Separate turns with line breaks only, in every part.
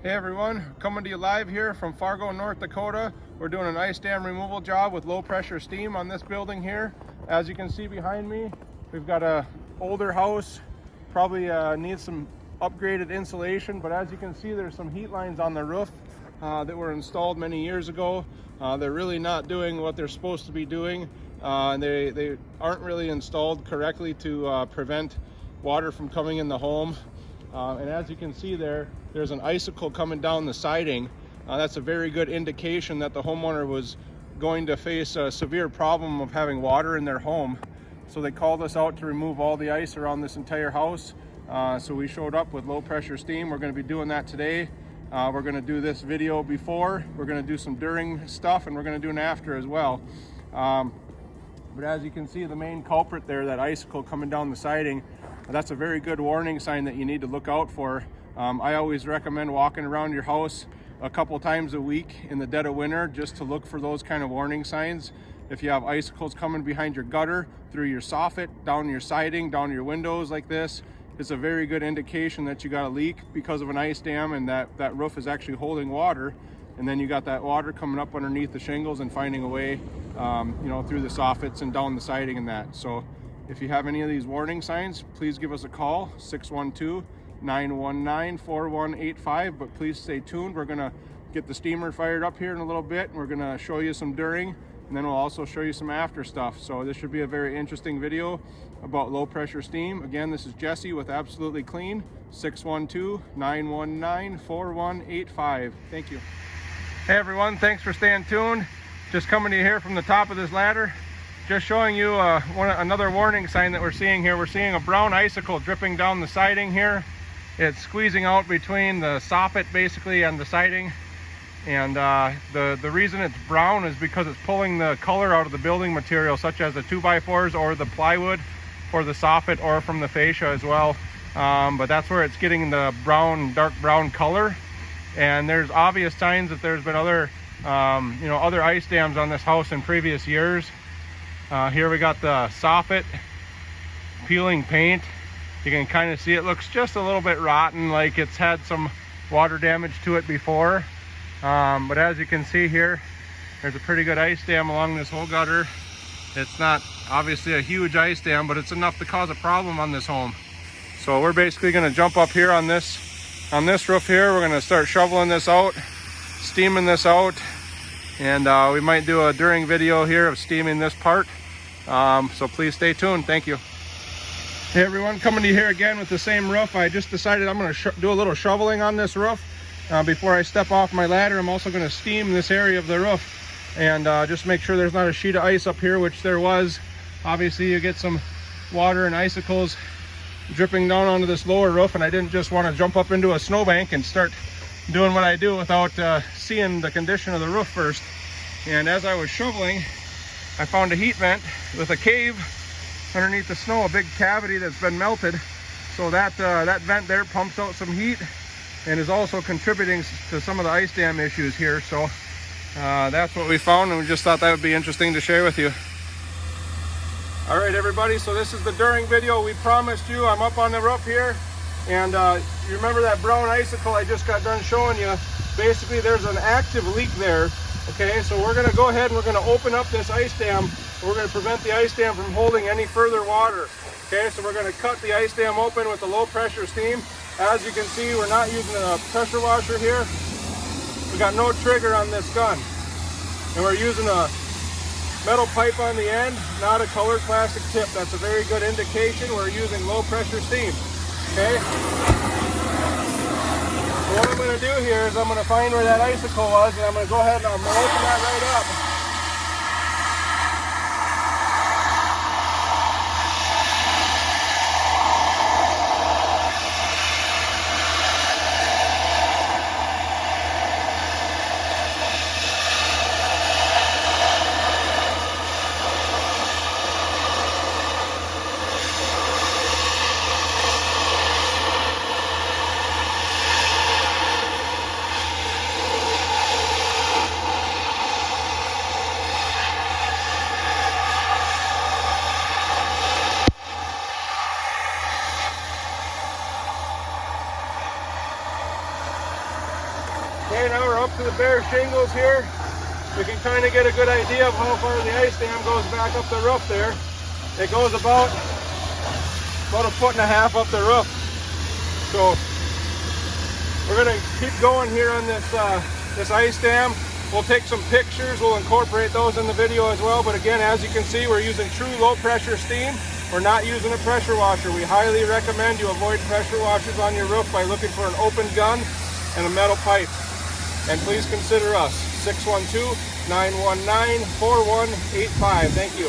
Hey everyone, coming to you live here from Fargo, North Dakota. We're doing an ice dam removal job with low pressure steam on this building here. As you can see behind me, we've got a older house, probably needs some upgraded insulation, but as you can see, there's some heat lines on the roof that were installed many years ago. They're really not doing what they're supposed to be doing. They aren't really installed correctly to prevent water from coming in the home. And as you can see there's an icicle coming down the siding. That's a very good indication that the homeowner was going to face a severe problem of having water in their home. So they called us out to remove all the ice around this entire house. So we showed up with low pressure steam. We're going to be doing that today. We're going to do this video before, we're going to do some during stuff, and we're going to do an after as well. But as you can see, the main culprit there, that icicle coming down the siding, that's a very good warning sign that you need to look out for. I always recommend walking around your house a couple times a week in the dead of winter just to look for those kind of warning signs. If you have icicles coming behind your gutter, through your soffit, down your siding, down your windows like this, it's a very good indication that you got a leak because of an ice dam, and that roof is actually holding water. And then you got that water coming up underneath the shingles and finding a way through the soffits and down the siding and that. So if you have any of these warning signs, please give us a call, 612-919-4185. But please stay tuned. We're gonna get the steamer fired up here in a little bit, and we're gonna show you some during, and then we'll also show you some after stuff. So this should be a very interesting video about low pressure steam. Again, this is Jesse with Absolutely Clean, 612-919-4185. Thank you. Hey everyone, thanks for staying tuned. Just coming to you here from the top of this ladder. Just showing you another warning sign that we're seeing here. We're seeing a brown icicle dripping down the siding here. It's squeezing out between the soffit basically and the siding. And the reason it's brown is because it's pulling the color out of the building material, such as the 2x4s or the plywood or the soffit or from the fascia as well. But that's where it's getting the brown, dark brown color. And there's obvious signs that there's been other ice dams on this house in previous years. Here we got the soffit peeling paint. You can kind of see it looks just a little bit rotten, like it's had some water damage to it before. But as you can see here, there's a pretty good ice dam along this whole gutter. It's not obviously a huge ice dam, but it's enough to cause a problem on this home. So we're basically going to jump up here on this roof here. We're going to start shoveling this out, steaming this out, and we might do a during video here of steaming this part. So please stay tuned. Thank you. Hey everyone, coming to you here again with the same roof. I just decided I'm going to do a little shoveling on this roof. Before I step off my ladder, I'm also going to steam this area of the roof and just make sure there's not a sheet of ice up here, which there was. Obviously you get some water and icicles dripping down onto this lower roof, and I didn't just want to jump up into a snowbank and start doing what I do without seeing the condition of the roof first. And as I was shoveling, I found a heat vent with a cave underneath the snow, a big cavity that's been melted. So that vent there pumps out some heat and is also contributing to some of the ice dam issues here. So that's what we found, and we just thought that would be interesting to share with you. All right everybody, so this is the during video we promised you. I'm up on the roof here, and you remember that brown icicle I just got done showing you? Basically there's an active leak there. Okay, so we're going to go ahead and we're going to open up this ice dam. We're going to prevent the ice dam from holding any further water. Okay, so we're going to cut the ice dam open with the low pressure steam. As you can see, we're not using a pressure washer here. We got no trigger on this gun, and we're using a metal pipe on the end, not a colored plastic tip. That's a very good indication we're using low pressure steam. Okay, so what I'm going to do here is I'm going to find where that icicle was, and I'm going to go ahead and I'm going to open that right up. to the bare shingles here, we can kind of get a good idea of how far the ice dam goes back up the roof there. It goes about 1.5 foot up the roof. So we're going to keep going here on this this ice dam. We'll take some pictures. We'll incorporate those in the video as well. But again, as you can see, we're using true low pressure steam. We're not using a pressure washer. We highly recommend you avoid pressure washers on your roof by looking for an open gun and a metal pipe. And please consider us, 612-919-4185. Thank you.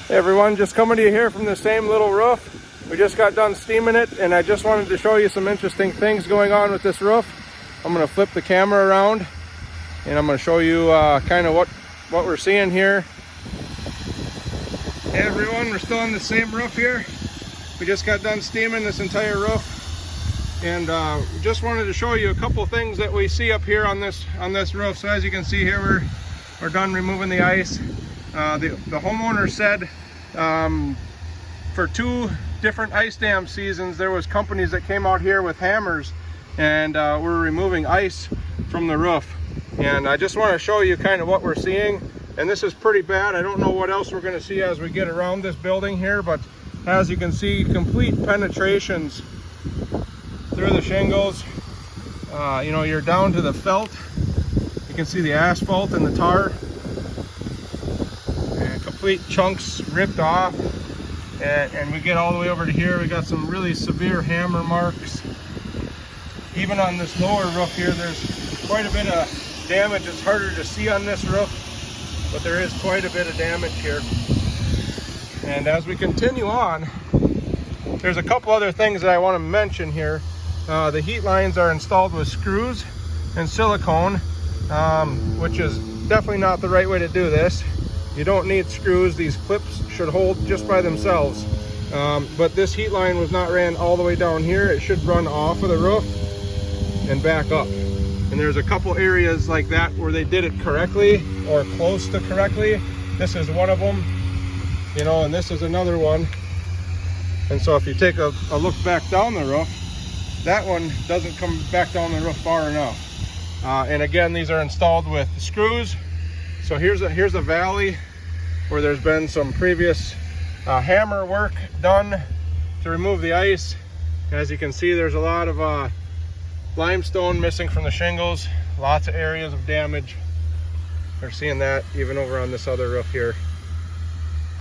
Hey everyone, just coming to you here from the same little roof. We just got done steaming it, and I just wanted to show you some interesting things going on with this roof. I'm going to flip the camera around and I'm going to show you kind of what we're seeing here. Hey everyone, we're still on the same roof here. We just got done steaming this entire roof, and just wanted to show you a couple things that we see up here on this roof. So as you can see here, we're done removing the ice. The homeowner said for 2 different ice dam seasons there was companies that came out here with hammers and were removing ice from the roof. And I just want to show you kind of what we're seeing, and this is pretty bad. I don't know what else we're going to see as we get around this building here, but as you can see, complete penetrations through the shingles. You know, you're down to the felt. You can see the asphalt and the tar. Complete chunks ripped off, and we get all the way over to here. We got some really severe hammer marks. Even on this lower roof here, there's quite a bit of damage. It's harder to see on this roof, but there is quite a bit of damage here. And as we continue on, there's a couple other things that I want to mention here. The heat lines are installed with screws and silicone, which is definitely not the right way to do this. You don't need screws. These clips should hold just by themselves. But this heat line was not ran all the way down here. It should run off of the roof and back up. And there's a couple areas like that where they did it correctly or close to correctly. This is one of them, you know, and this is another one. And so if you take a look back down the roof, that one doesn't come back down the roof far enough. And again, these are installed with screws. So here's a valley where there's been some previous hammer work done to remove the ice. As you can see, there's a lot of limestone missing from the shingles, lots of areas of damage. We're seeing that even over on this other roof here.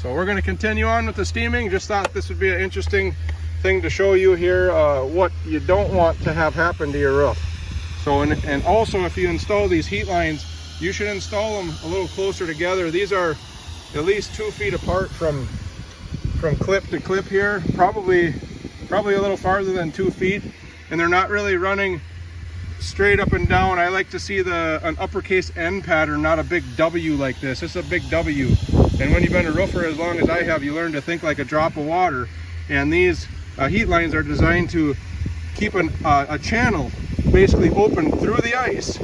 So we're going to continue on with the steaming. Just thought this would be an interesting thing to show you here, what you don't want to have happen to your roof. So and also, if you install these heat lines, you should install them a little closer together. These are at least 2 feet apart from clip to clip here, probably a little farther than 2 feet, and they're not really running straight up and down. I like to see an uppercase N pattern, not a big W like this. It's a big W. And when you've been a roofer as long as I have, you learn to think like a drop of water. And these heat lines are designed to keep a channel basically open through the ice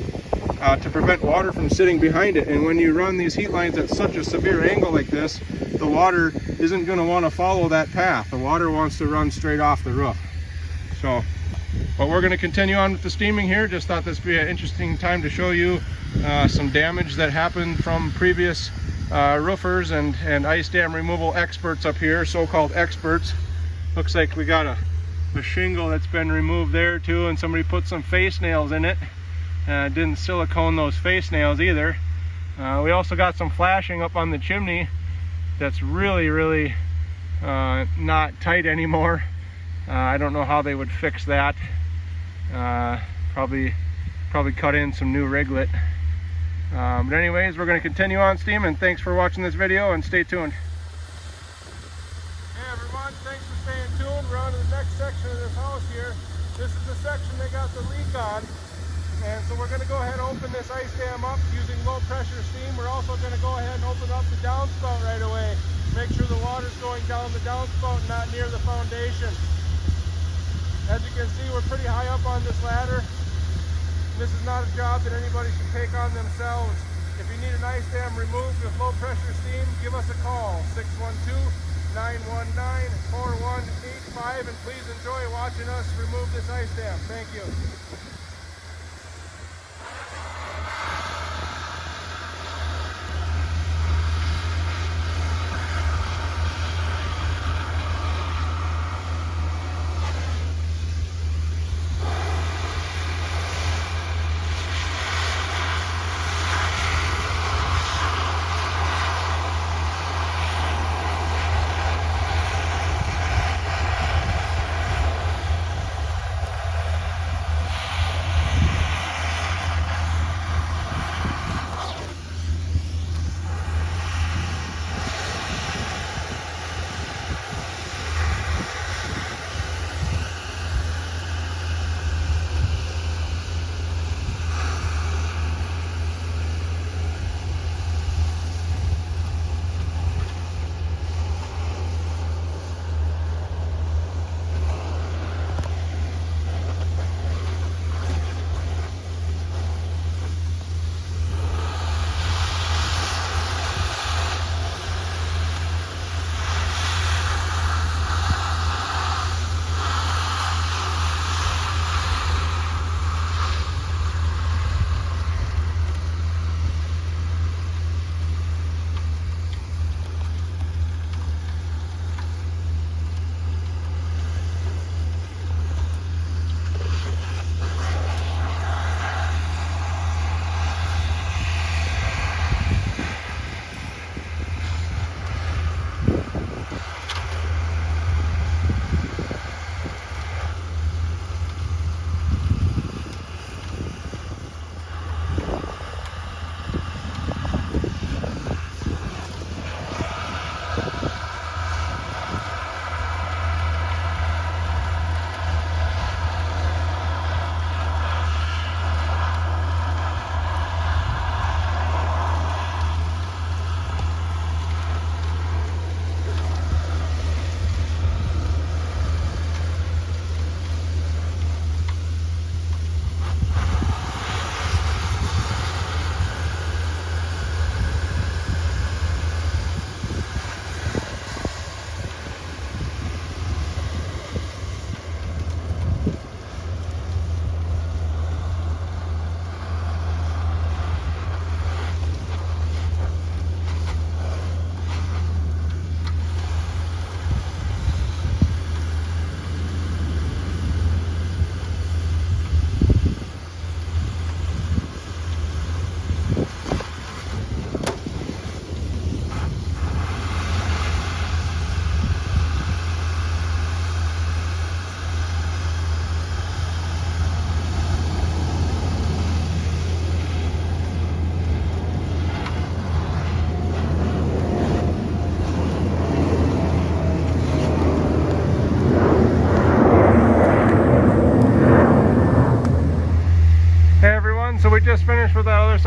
to prevent water from sitting behind it. And when you run these heat lines at such a severe angle like this, the water isn't going to want to follow that path. The water wants to run straight off the roof. So, but we're going to continue on with the steaming here. Just thought this would be an interesting time to show you some damage that happened from previous roofers and ice dam removal experts up here, so-called experts. Looks like we got a shingle that's been removed there too, and somebody put some face nails in it. Didn't silicone those face nails either. We also got some flashing up on the chimney that's really not tight anymore. I don't know how they would fix that. Probably cut in some new riglet. But anyways, we're going to continue on steaming. Thanks for watching this video, and stay tuned. Hey everyone, thanks for staying tuned. We're on to the next section of this house here. This is the section they got the leak on. And so we're going to go ahead and open this ice dam up using low pressure steam. We're also going to go ahead and open up the downspout right away. Make sure the water's going down the downspout and not near the foundation. As you can see, we're pretty high up on this ladder. This is not a job that anybody should take on themselves. If you need an ice dam removed with low pressure steam, give us a call, 612-919-4185, and please enjoy watching us remove this ice dam. Thank you.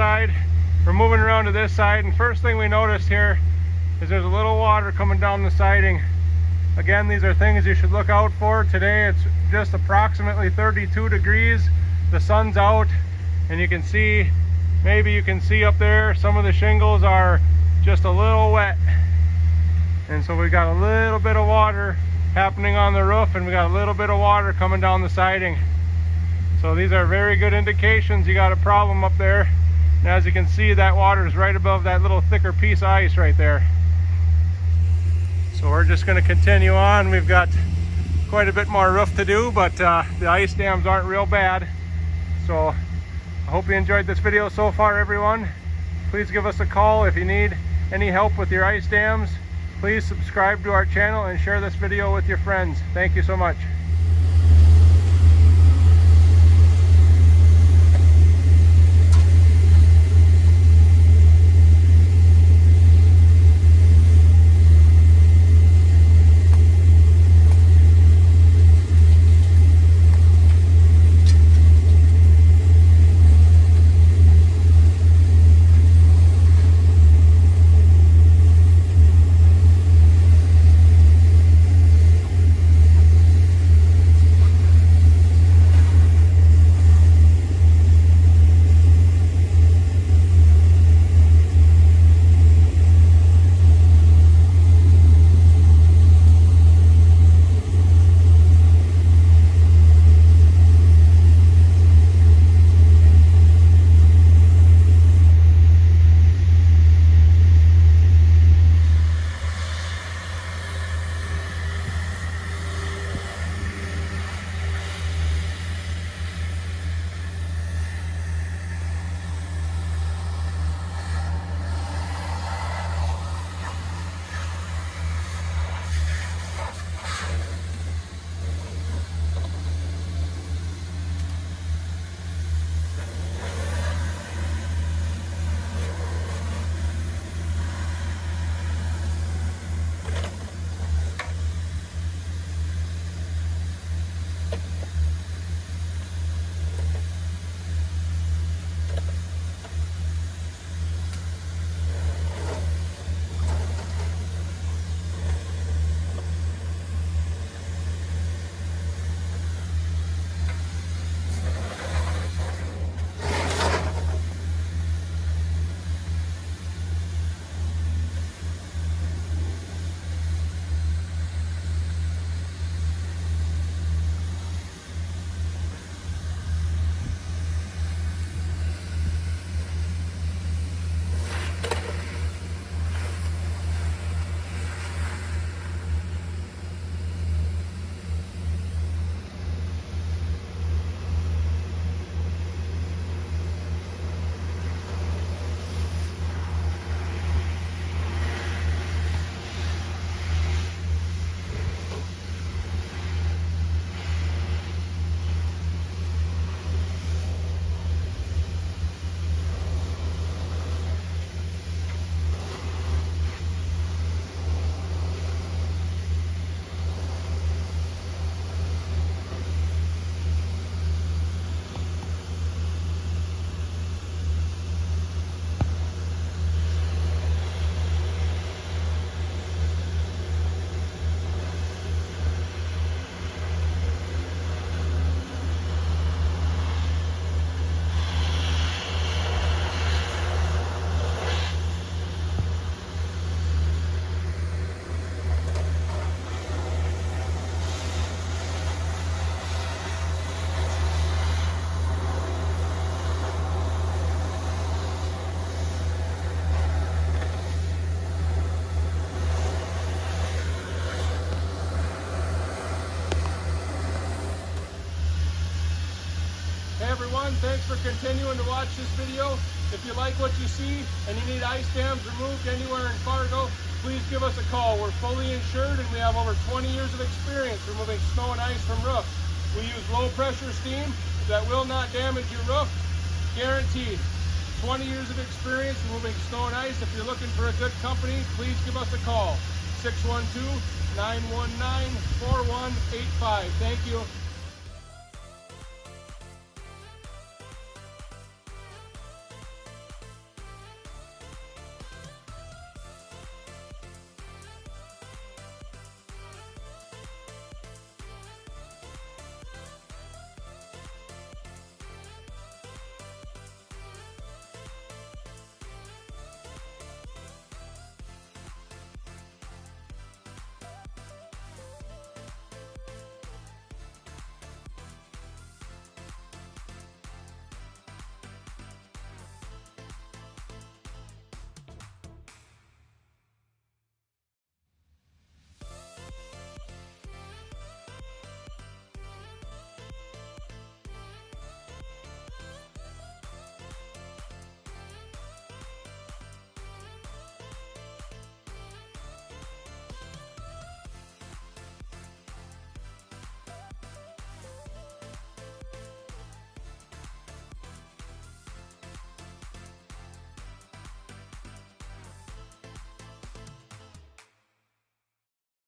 side. We're moving around to this side, and first thing we notice here is there's a little water coming down the siding. Again, these are things you should look out for. Today it's just approximately 32 degrees. The sun's out, and you can see, maybe you can see up there, some of the shingles are just a little wet. And so we got a little bit of water happening on the roof, and we got a little bit of water coming down the siding. So these are very good indications you got a problem up there. And as you can see, that water is right above that little thicker piece of ice right there. So we're just going to continue on. We've got quite a bit more roof to do, but the ice dams aren't real bad. So I hope you enjoyed this video so far, everyone. Please give us a call if you need any help with your ice dams. Please subscribe to our channel and share this video with your friends. Thank you so much. everyone, thanks for continuing to watch this video. If you like what you see and you need ice dams removed anywhere in Fargo, please give us a call. We're fully insured and we have over 20 years of experience removing snow and ice from roofs. We use low pressure steam that will not damage your roof, guaranteed. 20 years of experience removing snow and ice. If you're looking for a good company, please give us a call. 612-919-4185. Thank you.